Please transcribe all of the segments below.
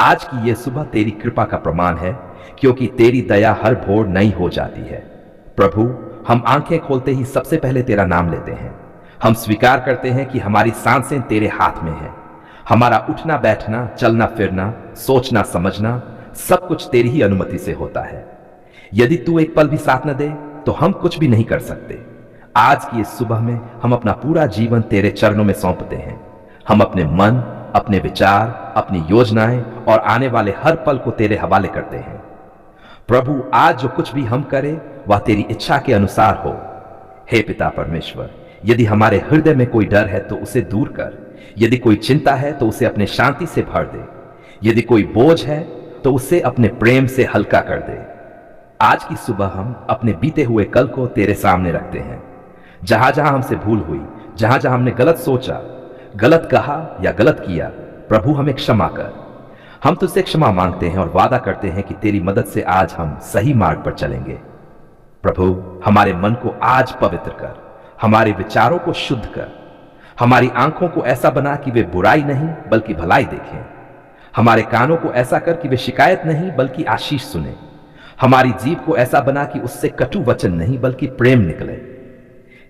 आज की यह सुबह तेरी कृपा का प्रमाण है, क्योंकि तेरी दया हर भोर नई हो जाती है। प्रभु, हम आंखें खोलते ही सबसे पहले तेरा नाम लेते हैं। हम स्वीकार करते हैं कि हमारी सांसें तेरे हाथ में हैं। हमारा उठना बैठना, चलना फिरना, सोचना समझना, सब कुछ तेरी ही अनुमति से होता है। यदि तू एक पल भी साथ न दे तो हम कुछ भी नहीं कर सकते। आज की इस सुबह में हम अपना पूरा जीवन तेरे चरणों में सौंपते हैं। हम अपने मन, अपने विचार, अपनी योजनाएं और आने वाले हर पल को तेरे हवाले करते हैं। प्रभु, आज जो कुछ भी हम करें वह तेरी इच्छा के अनुसार हो। हे पिता परमेश्वर, यदि हमारे हृदय में कोई डर है तो उसे दूर कर। यदि कोई चिंता है तो उसे अपने शांति से भर दे। यदि कोई बोझ है तो उसे अपने प्रेम से हल्का कर दे। आज की सुबह हम अपने बीते हुए कल को तेरे सामने रखते हैं। जहां जहां हमसे भूल हुई, जहां जहां हमने गलत सोचा, गलत कहा या गलत किया, प्रभु हमें क्षमा कर। हम तुझसे क्षमा मांगते हैं और वादा करते हैं कि तेरी मदद से आज हम सही मार्ग पर चलेंगे। प्रभु, हमारे मन को आज पवित्र कर, हमारे विचारों को शुद्ध कर, हमारी आंखों को ऐसा बना कि वे बुराई नहीं बल्कि भलाई देखें, हमारे कानों को ऐसा कर कि वे शिकायत नहीं बल्कि आशीष सुने, हमारी जीभ को ऐसा बना कि उससे कटु वचन नहीं बल्कि प्रेम निकले।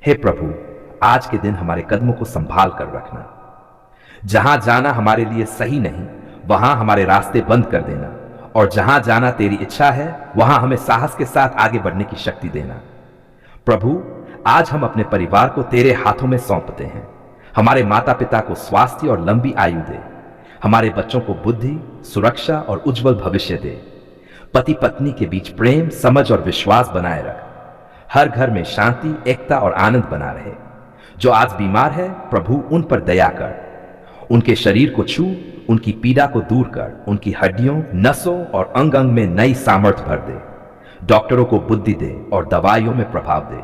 हे प्रभु, आज के दिन हमारे कदमों को संभाल कर रखना। जहां जाना हमारे लिए सही नहीं वहां हमारे रास्ते बंद कर देना, और जहां जाना तेरी इच्छा है वहां हमें साहस के साथ आगे बढ़ने की शक्ति देना। प्रभु, आज हम अपने परिवार को तेरे हाथों में सौंपते हैं। हमारे माता पिता को स्वास्थ्य और लंबी आयु दे। हमारे बच्चों को बुद्धि, सुरक्षा और उज्जवल भविष्य दे। पति पत्नी के बीच प्रेम, समझ और विश्वास बनाए रख। हर घर में शांति, एकता और आनंद बना रहे। जो आज बीमार है, प्रभु उन पर दया कर। उनके शरीर को छू, उनकी पीड़ा को दूर कर। उनकी हड्डियों, नसों और अंग अंग में नई सामर्थ्य भर दे। डॉक्टरों को बुद्धि दे और दवाइयों में प्रभाव दे।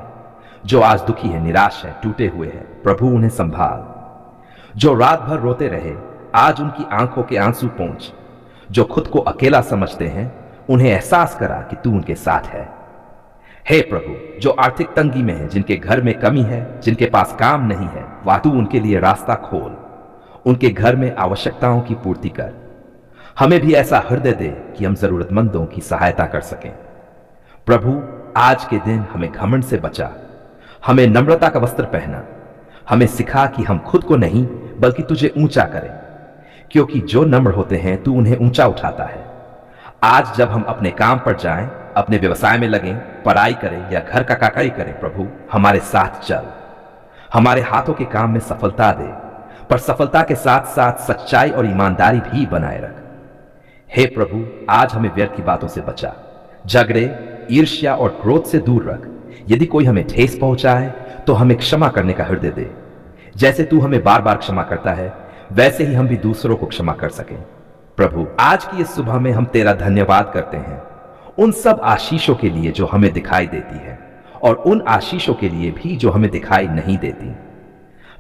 जो आज दुखी है, निराश है, टूटे हुए हैं, प्रभु उन्हें संभाल। जो रात भर रोते रहे, आज उनकी आंखों के आंसू पोंछ। जो खुद को अकेला समझते हैं, उन्हें एहसास करा कि तू उनके साथ है। हे प्रभु, जो आर्थिक तंगी में है, जिनके घर में कमी है, जिनके पास काम नहीं है, वह तू उनके लिए रास्ता खोल। उनके घर में आवश्यकताओं की पूर्ति कर। हमें भी ऐसा हृदय दे कि हम जरूरतमंदों की सहायता कर सकें। प्रभु, आज के दिन हमें घमंड से बचा। हमें नम्रता का वस्त्र पहना। हमें सिखा कि हम खुद को नहीं बल्कि तुझे ऊंचा करें, क्योंकि जो नम्र होते हैं तू उन्हें ऊंचा उठाता है। आज जब हम अपने काम पर जाएं, अपने व्यवसाय में लगें, पढ़ाई करें या घर का काकड़ी करें, प्रभु हमारे साथ चल। हमारे हाथों के काम में सफलता दे, पर सफलता के साथ साथ सच्चाई और ईमानदारी भी बनाए रख। हे प्रभु, आज हमें व्यर्थ की बातों से बचा। झगड़े, ईर्ष्या और क्रोध से दूर रख। यदि कोई हमें ठेस पहुंचाए तो हमें क्षमा करने का हृदय दे। जैसे तू हमें बार बार क्षमा करता है, वैसे ही हम भी दूसरों को क्षमा कर सकें। प्रभु, आज की इस सुबह में हम तेरा धन्यवाद करते हैं उन सब आशीषों के लिए जो हमें दिखाई देती है, और उन आशीषों के लिए भी जो हमें दिखाई नहीं देती।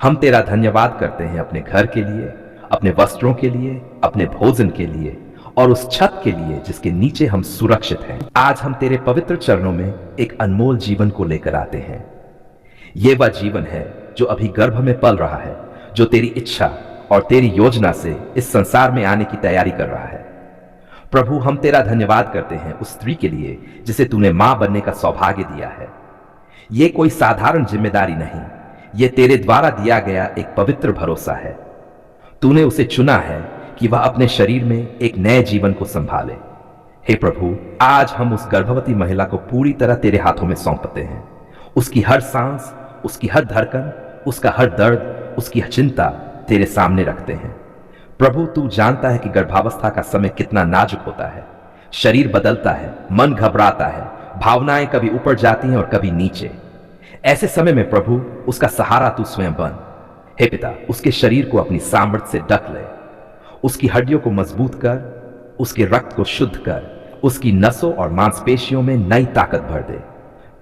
हम तेरा धन्यवाद करते हैं अपने घर के लिए, अपने वस्त्रों के लिए, अपने भोजन के लिए और उस छत के लिए जिसके नीचे हम सुरक्षित हैं। आज हम तेरे पवित्र चरणों में एक अनमोल जीवन को लेकर आते हैं। ये वह जीवन है जो अभी गर्भ में पल रहा है, जो तेरी इच्छा और तेरी योजना से इस संसार में आने की तैयारी कर रहा है। प्रभु, हम तेरा धन्यवाद करते हैं उस स्त्री के लिए जिसे तूने मां बनने का सौभाग्य दिया है। ये कोई साधारण जिम्मेदारी नहीं, ये तेरे द्वारा दिया गया एक पवित्र भरोसा है। तूने उसे चुना है कि वह अपने शरीर में एक नए जीवन को संभाले। हे प्रभु, आज हम उस गर्भवती महिला को पूरी तरह तेरे हाथों में सौंपते हैं। उसकी हर सांस, उसकी हर धड़कन, उसका हर दर्द, उसकी चिंता तेरे सामने रखते हैं। प्रभु, तू जानता है कि गर्भावस्था का समय कितना नाजुक होता है। शरीर बदलता है, मन घबराता है, भावनाएं कभी ऊपर जाती हैं और कभी नीचे। ऐसे समय में प्रभु, उसका सहारा तू स्वयं बन। हे पिता, उसके शरीर को अपनी सामर्थ्य से ढक ले। उसकी हड्डियों को मजबूत कर, उसके रक्त को शुद्ध कर, उसकी नसों और मांसपेशियों में नई ताकत भर दे।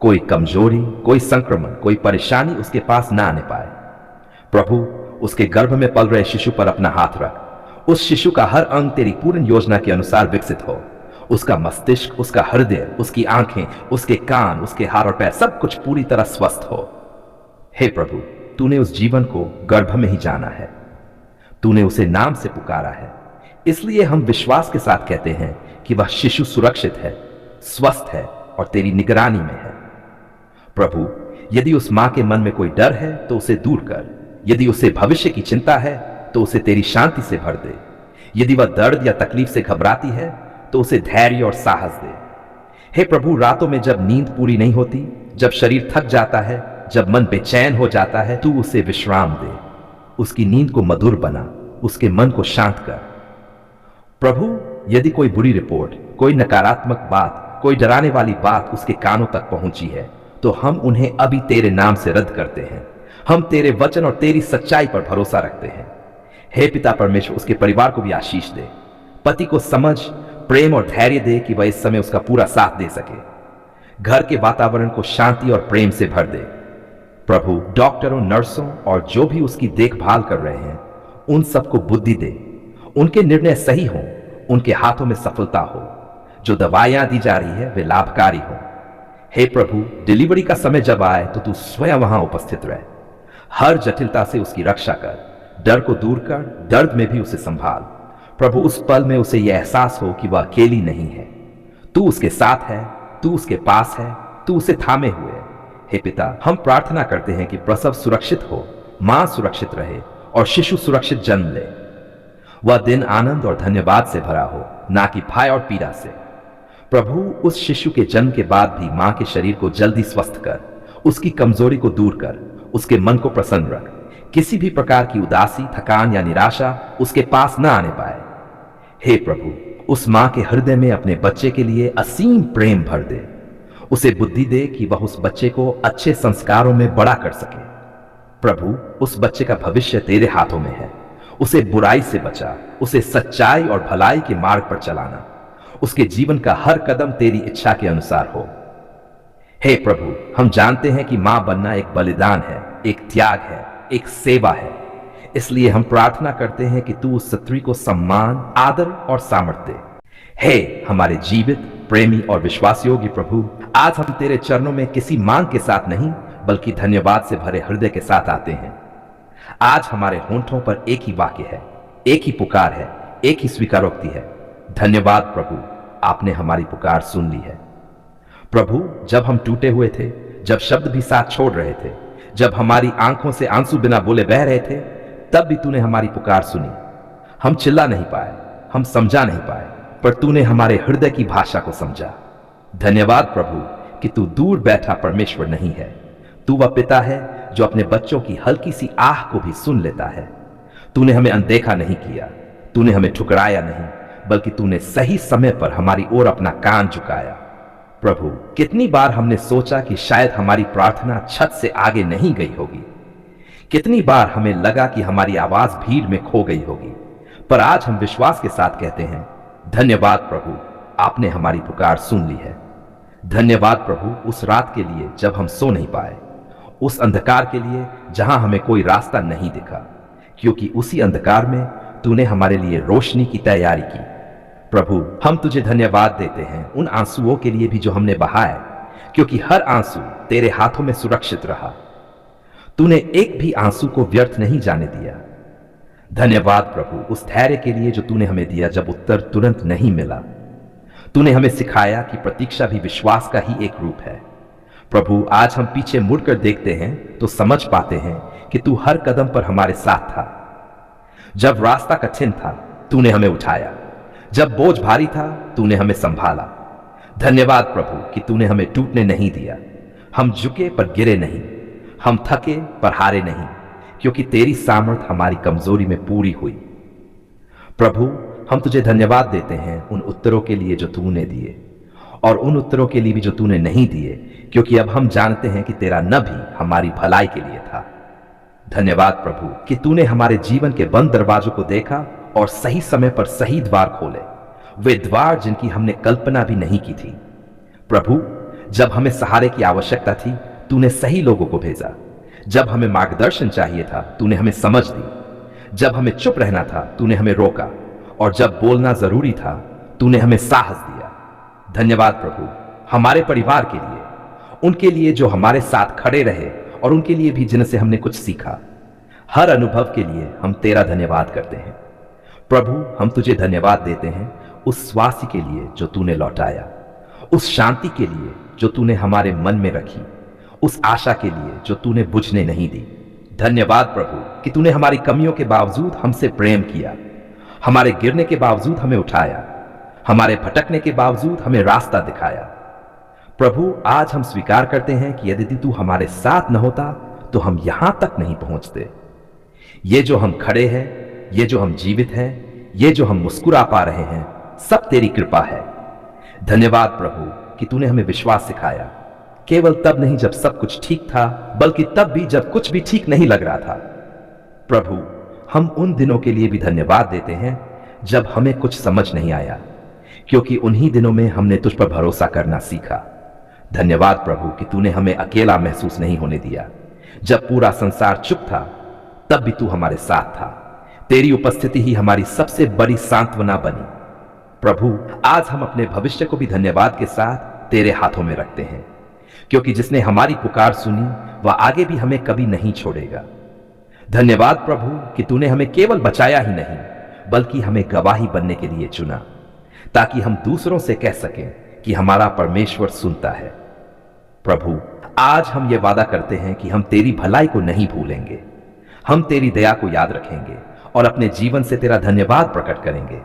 कोई कमजोरी, कोई संक्रमण, कोई परेशानी उसके पास ना आने पाए। प्रभु, उसके गर्भ में पल रहे शिशु पर अपना हाथ रख। उस शिशु का हर अंग तेरी पूर्ण योजना के अनुसार विकसित हो। उसका मस्तिष्क, उसका हृदय, उसकी आंखें, उसके कान, उसके हाथ और पैर, सब कुछ पूरी तरह स्वस्थ हो। हे प्रभु, तूने उस जीवन को गर्भ में ही जाना है। तूने उसे नाम से पुकारा है। इसलिए हम विश्वास के साथ कहते हैं कि वह शिशु सुरक्षित है, स्वस्थ है और तेरी निगरानी में है। प्रभु, यदि उस मां के मन में कोई डर है तो उसे दूर कर। यदि उसे भविष्य की चिंता है तो उसे तेरी शांति से भर दे। यदि वह दर्द या तकलीफ से घबराती है तो उसे धैर्य और साहस दे। हे प्रभु, रातों में जब नींद पूरी नहीं होती, जब शरीर थक जाता है, जब मन बेचैन हो जाता है, तू उसे विश्राम दे। उसकी नींद को मधुर बना, उसके मन को शांत कर। प्रभु, यदि कोई बुरी रिपोर्ट, कोई नकारात्मक बात, कोई डराने वाली बात उसके कानों तक पहुंची है तो हम उन्हें अभी तेरे नाम से रद्द करते हैं। हम तेरे वचन और तेरी सच्चाई पर भरोसा रखते हैं। हे पिता परमेश्वर, उसके परिवार को भी आशीष दे। पति को समझ, प्रेम और धैर्य दे कि वह इस समय उसका पूरा साथ दे सके। घर के वातावरण को शांति और प्रेम से भर दे। प्रभु, डॉक्टरों, नर्सों और जो भी उसकी देखभाल कर रहे हैं, उन सबको बुद्धि दे। उनके निर्णय सही हों, उनके हाथों में सफलता हो। जो दवाइयां दी जा रही है वे लाभकारी हो। हे प्रभु, डिलीवरी का समय जब आए तो तू स्वयं वहां उपस्थित रहे। हर जटिलता से उसकी रक्षा कर। डर को दूर कर, दर्द में भी उसे संभाल। प्रभु, उस पल में उसे यह एहसास हो कि वह अकेली नहीं है। तू उसके साथ है, तू उसके पास है, तू उसे थामे हुए है। हे पिता, हम प्रार्थना करते हैं कि प्रसव सुरक्षित हो, मां सुरक्षित रहे और शिशु सुरक्षित जन्म ले। वह दिन आनंद और धन्यवाद से भरा हो, ना कि भय और पीड़ा से। प्रभु, उस शिशु के जन्म के बाद भी मां के शरीर को जल्दी स्वस्थ कर। उसकी कमजोरी को दूर कर, उसके मन को प्रसन्न रख। किसी भी प्रकार की उदासी, थकान या निराशा उसके पास न आने पाए। हे प्रभु, उस मां के हृदय में अपने बच्चे के लिए असीम प्रेम भर दे। उसे बुद्धि दे कि वह उस बच्चे को अच्छे संस्कारों में बड़ा कर सके। प्रभु, उस बच्चे का भविष्य तेरे हाथों में है। उसे बुराई से बचा, उसे सच्चाई और भलाई के मार्ग पर चलाना। उसके जीवन का हर कदम तेरी इच्छा के अनुसार हो। हे प्रभु, हम जानते हैं कि मां बनना एक बलिदान है, एक त्याग है, एक सेवा है। इसलिए हम प्रार्थना करते हैं कि तू उस स्त्री को सम्मान, आदर और सामर्थ्य दे। हे हमारे जीवित, प्रेमी और विश्वासयोग्य प्रभु, आज हम तेरे चरणों में किसी मांग के साथ नहीं बल्कि धन्यवाद से भरे हृदय के साथ आते हैं। आज हमारे होंठों पर एक ही वाक्य है, एक ही पुकार है, एक ही स्वीकारोक्ति है। धन्यवाद प्रभु, आपने हमारी पुकार सुन ली है। प्रभु, जब हम टूटे हुए थे, जब शब्द भी साथ छोड़ रहे थे, जब हमारी आंखों से आंसू बिना बोले बह रहे थे, तब भी तूने हमारी पुकार सुनी। हम चिल्ला नहीं पाए, हम समझा नहीं पाए, पर तूने हमारे हृदय की भाषा को समझा। धन्यवाद प्रभु कि तू दूर बैठा परमेश्वर नहीं है। तू वह पिता है जो अपने बच्चों की हल्की सी आह को भी सुन लेता है। तूने हमें अनदेखा नहीं किया, तूने हमें ठुकराया नहीं, बल्कि तूने सही समय पर हमारी ओर अपना कान झुकाया। प्रभु, कितनी बार हमने सोचा कि शायद हमारी प्रार्थना छत से आगे नहीं गई होगी। कितनी बार हमें लगा कि हमारी आवाज भीड़ में खो गई होगी, पर आज हम विश्वास के साथ कहते हैं, धन्यवाद प्रभु, आपने हमारी पुकार सुन ली है। धन्यवाद प्रभु उस रात के लिए जब हम सो नहीं पाए, उस अंधकार के लिए जहां हमें कोई रास्ता नहीं दिखा, क्योंकि उसी अंधकार में तूने हमारे लिए रोशनी की तैयारी की। प्रभु, हम तुझे धन्यवाद देते हैं उन आंसुओं के लिए भी जो हमने बहाए, क्योंकि हर आंसू तेरे हाथों में सुरक्षित रहा। तूने एक भी आंसू को व्यर्थ नहीं जाने दिया। धन्यवाद प्रभु उस धैर्य के लिए जो तूने हमें दिया जब उत्तर तुरंत नहीं मिला। तूने हमें सिखाया कि प्रतीक्षा भी विश्वास का ही एक रूप है। प्रभु, आज हम पीछे मुड़कर देखते हैं तो समझ पाते हैं कि तू हर कदम पर हमारे साथ था। जब रास्ता कठिन था, तूने हमें उठाया। जब बोझ भारी था, तूने हमें संभाला। धन्यवाद प्रभु कि तूने हमें टूटने नहीं दिया। हम झुके पर गिरे नहीं, हम थके पर हारे नहीं, क्योंकि तेरी सामर्थ हमारी कमजोरी में पूरी हुई। प्रभु, हम तुझे धन्यवाद देते हैं उन उत्तरों के लिए जो तूने दिए, और उन उत्तरों के लिए भी जो तूने नहीं दिए, क्योंकि अब हम जानते हैं कि तेरा न भी हमारी भलाई के लिए था। धन्यवाद प्रभु कि तूने हमारे जीवन के बंद दरवाजों को देखा और सही समय पर सही द्वार खोले, वे द्वार जिनकी हमने कल्पना भी नहीं की थी। प्रभु, जब हमें सहारे की आवश्यकता थी, तूने सही लोगों को भेजा। जब हमें मार्गदर्शन चाहिए था, तूने हमें समझ दी। जब हमें चुप रहना था, तूने हमें रोका, और जब बोलना जरूरी था, तूने हमें साहस दिया। धन्यवाद प्रभु हमारे परिवार के लिए, उनके लिए जो हमारे साथ खड़े रहे, और उनके लिए भी जिनसे हमने कुछ सीखा। हर अनुभव के लिए हम तेरा धन्यवाद करते हैं। प्रभु, हम तुझे धन्यवाद देते हैं उस स्वास्थ्य के लिए जो तूने लौटाया, उस शांति के लिए जो तूने हमारे मन में रखी, उस आशा के लिए जो तूने बुझने नहीं दी। धन्यवाद प्रभु कि तूने हमारी कमियों के बावजूद हमसे प्रेम किया, हमारे गिरने के बावजूद हमें उठाया, हमारे भटकने के बावजूद हमें रास्ता दिखाया। प्रभु, आज हम स्वीकार करते हैं कि यदि तू हमारे साथ न होता तो हम यहां तक नहीं पहुंचते। ये जो हम खड़े हैं, ये जो हम जीवित हैं, ये जो हम मुस्कुरा पा रहे हैं, सब तेरी कृपा है। धन्यवाद प्रभु कि तूने हमें विश्वास सिखाया, केवल तब नहीं जब सब कुछ ठीक था, बल्कि तब भी जब कुछ भी ठीक नहीं लग रहा था। प्रभु, हम उन दिनों के लिए भी धन्यवाद देते हैं जब हमें कुछ समझ नहीं आया, क्योंकि उन्हीं दिनों में हमने तुझ पर भरोसा करना सीखा। धन्यवाद प्रभु कि तूने हमें अकेला महसूस नहीं होने दिया। जब पूरा संसार चुप था, तब भी तू हमारे साथ था। तेरी उपस्थिति ही हमारी सबसे बड़ी सांत्वना बनी। प्रभु, आज हम अपने भविष्य को भी धन्यवाद के साथ तेरे हाथों में रखते हैं, क्योंकि जिसने हमारी पुकार सुनी वह आगे भी हमें कभी नहीं छोड़ेगा। धन्यवाद प्रभु कि तूने हमें केवल बचाया ही नहीं, बल्कि हमें गवाही बनने के लिए चुना, ताकि हम दूसरों से कह सकें कि हमारा परमेश्वर सुनता है। प्रभु, आज हम ये वादा करते हैं कि हम तेरी भलाई को नहीं भूलेंगे, हम तेरी दया को याद रखेंगे और अपने जीवन से तेरा धन्यवाद प्रकट करेंगे।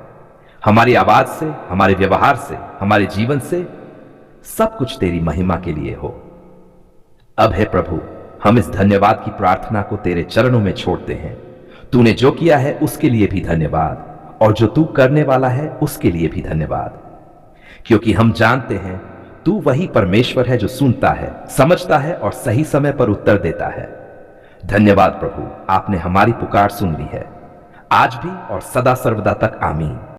हमारी आवाज से, हमारे व्यवहार से, हमारे जीवन से सब कुछ तेरी महिमा के लिए हो। अब है प्रभु, हम इस धन्यवाद की प्रार्थना को तेरे चरणों में छोड़ते हैं। तूने जो किया है उसके लिए भी धन्यवाद, और जो तू करने वाला है उसके लिए भी धन्यवाद, क्योंकि हम जानते हैं तू वही परमेश्वर है जो सुनता है, समझता है और सही समय पर उत्तर देता है। धन्यवाद प्रभु, आपने हमारी पुकार सुन ली है, आज भी और सदा सर्वदा तक। आमीन।